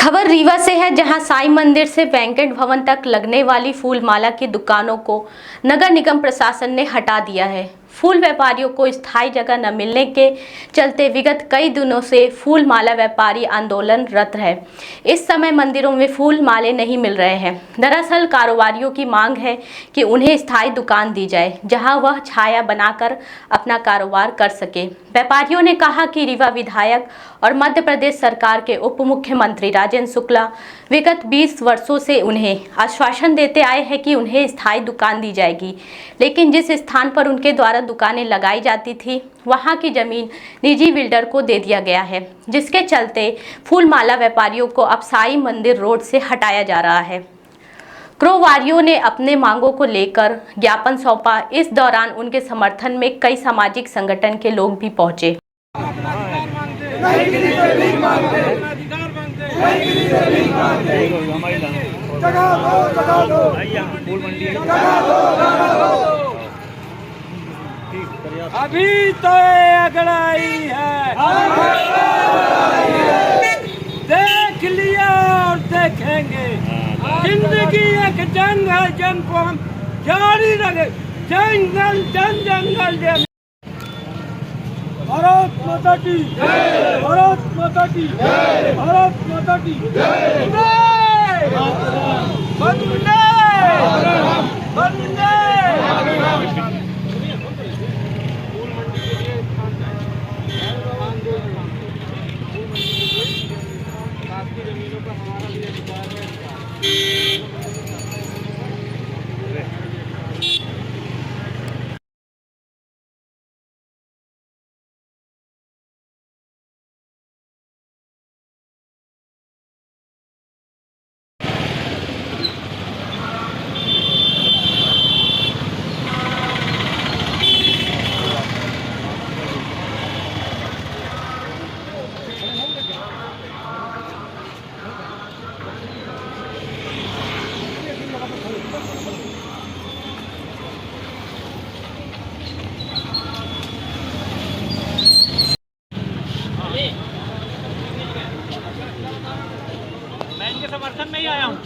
खबर रीवा से है, जहां साईं मंदिर से वेंकट भवन तक लगने वाली फूल माला की दुकानों को नगर निगम प्रशासन ने हटा दिया है। फूल व्यापारियों को स्थायी जगह न मिलने के चलते विगत कई दिनों से फूल माला व्यापारी आंदोलनरत है। इस समय मंदिरों में फूल माले नहीं मिल रहे हैं। दरअसल कारोबारियों की मांग है कि उन्हें स्थायी दुकान दी जाए, जहां वह छाया बनाकर अपना कारोबार कर सके। व्यापारियों ने कहा कि रीवा विधायक और मध्य प्रदेश सरकार के उप मुख्यमंत्री राजेंद्र शुक्ला विगत 20 वर्षों से उन्हें आश्वासन देते आए हैं कि उन्हें स्थायी दुकान दी जाएगी, लेकिन जिस स्थान पर उनके द्वारा दुकानें लगाई जाती थी वहां की जमीन निजी बिल्डर को दे दिया गया है, जिसके चलते फूलमाला व्यापारियों को अब साईं मंदिर रोड से हटाया जा रहा है। कारोबारियों ने अपने मांगों को लेकर ज्ञापन सौंपा। इस दौरान उनके समर्थन में कई सामाजिक संगठन के लोग भी पहुंचे। अभी तो अगड़ाई है, देख लिया और देखेंगे। जिंदगी एक जंग है, जंग को हम जारी रखे। जंगल जंगल भारत माता की जय, भारत माता की जय, भारत माता की जय। वंदे वंदे। जमीनों पर हमारा भी अधिकार है। मैं इनके समर्थन में ही आया हूँ।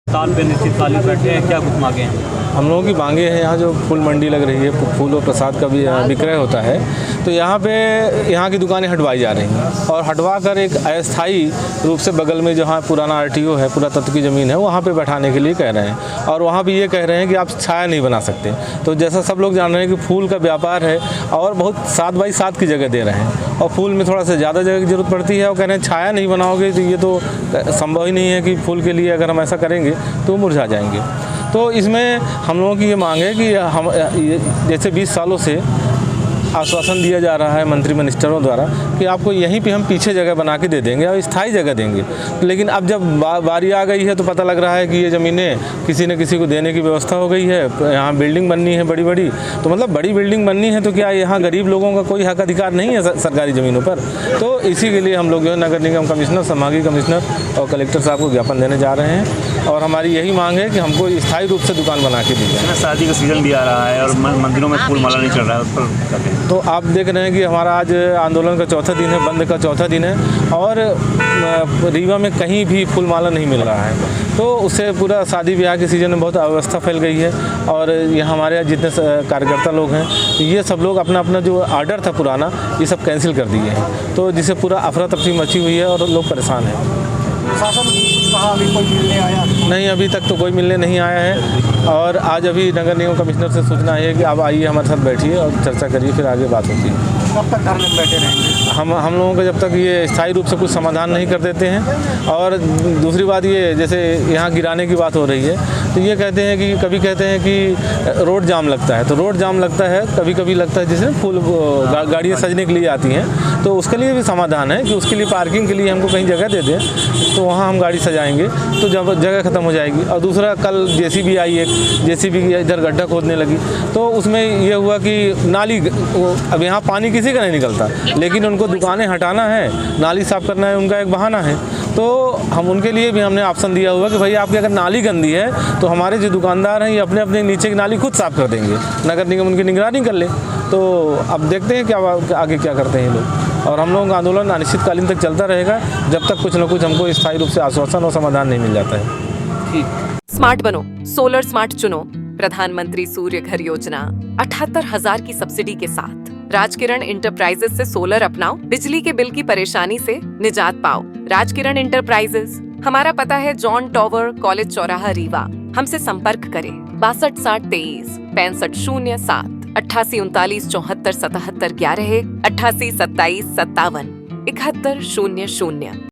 साल पे निश्चित तालीम बैठे हैं, क्या कुछ मांगे हैं? हम लोगों की मांगे हैं, यहाँ जो फूल मंडी लग रही है, फूल और प्रसाद का भी विक्रय होता है, तो यहाँ की दुकानें हटवाई जा रही हैं और हटवा कर एक अस्थायी रूप से बगल में जहाँ पुराना RTO है, पुरातत्व की ज़मीन है, वहाँ पे बैठाने के लिए कह रहे हैं। और वहाँ भी ये कह रहे हैं कि आप छाया नहीं बना सकते। तो जैसा सब लोग जान रहे हैं कि फूल का व्यापार है और बहुत 7 बाई 7 की जगह दे रहे हैं और फूल में थोड़ा सा ज़्यादा जगह की ज़रूरत पड़ती है और कह रहे हैं छाया नहीं बनाओगे तो ये तो संभव ही नहीं है कि फूल के लिए अगर हम ऐसा करेंगे तो मुरझा जाएंगे। तो इसमें हम लोगों की ये मांग है कि हम जैसे 20 सालों से आश्वासन दिया जा रहा है मंत्री मिनिस्टरों द्वारा कि आपको यहीं पे हम पीछे जगह बना के दे देंगे और स्थायी जगह देंगे, लेकिन अब जब बारी आ गई है तो पता लग रहा है कि ये ज़मीनें किसी न किसी को देने की व्यवस्था हो गई है। यहाँ बिल्डिंग बननी है बड़ी बड़ी, तो मतलब बड़ी बिल्डिंग बननी है तो क्या यहाँ गरीब लोगों का कोई हक अधिकार नहीं है सरकारी ज़मीनों पर? तो इसी के लिए हम लोग जो है नगर निगम कमिश्नर, संभागीय कमिश्नर और कलेक्टर साहब को ज्ञापन देने जा रहे हैं और हमारी यही मांग है कि हमको स्थायी रूप से दुकान बना के दी जाए। शादी का सीजन भी आ रहा है और मंदिरों में फूल माला नहीं चल रहा है, उस पर तो आप देख रहे हैं कि हमारा आज आंदोलन का चौथा दिन है, बंद का चौथा दिन है और रीवा में कहीं भी फूल माला नहीं मिल रहा है। तो उससे पूरा शादी ब्याह के सीज़न में बहुत अव्यवस्था फैल गई है और यहाँ हमारे यहाँ जितने कार्यकर्ता लोग हैं ये सब लोग अपना अपना जो ऑर्डर था पुराना ये सब कैंसिल कर दिए हैं, तो जिससे पूरा अफरा तफरी मची हुई है और लोग परेशान हैं। प्रशासन कहाँ अभी कोई मिलने आया नहीं, अभी तक तो कोई मिलने नहीं आया है और आज अभी नगर निगम कमिश्नर से सूचना है कि आप आइए हमारे साथ बैठिए और चर्चा करिए, फिर आगे बात होती है। कब तक धरने में बैठे रहेंगे? हम लोगों का जब तक ये स्थायी रूप से कुछ समाधान नहीं कर देते हैं। और दूसरी बात ये, जैसे यहाँ गिराने की बात हो रही है तो ये कहते हैं कि कभी कहते हैं कि रोड जाम लगता है, तो रोड जाम लगता है, कभी कभी लगता है जैसे फूल गाड़ियाँ सजने के लिए आती हैं, तो उसके लिए भी समाधान है कि उसके लिए पार्किंग के लिए हमको कहीं जगह दे दें तो वहाँ हम गाड़ी सजाएंगे तो जब जगह ख़त्म हो जाएगी। और दूसरा, कल JCB आई, एक JCB इधर गड्ढा खोदने लगी तो उसमें ये हुआ कि नाली, अब यहाँ पानी किसी किसी का नहीं निकलता, लेकिन उनको दुकानें हटाना है, नाली साफ़ करना है, उनका एक बहाना है। तो हम उनके लिए भी हमने ऑप्शन दिया हुआ कि भाई आपकी अगर नाली गंदी है तो हमारे जो दुकानदार हैं ये अपने अपने नीचे की नाली खुद साफ़ कर देंगे, नगर निगम उनकी निगरानी कर ले। तो अब देखते हैं क्या आगे क्या करते हैं ये लोग, और हम लोगों का आंदोलन अनिश्चितकालीन तक चलता रहेगा जब तक कुछ न कुछ हमको स्थायी रूप से आश्वासन और समाधान नहीं मिल जाता है। स्मार्ट बनो, सोलर स्मार्ट चुनो। प्रधानमंत्री सूर्य घर योजना 78,000 की सब्सिडी के साथ राजकिरण इंटरप्राइजेस से सोलर अपनाओ, बिजली के बिल की परेशानी से निजात पाओ। राजकिरण इंटरप्राइजेस, हमारा पता है जॉन टॉवर, कॉलेज चौराहा, रीवा। हमसे संपर्क करें 62 60 23 65 07 88 39 74 77 11 88 27 57 71 00।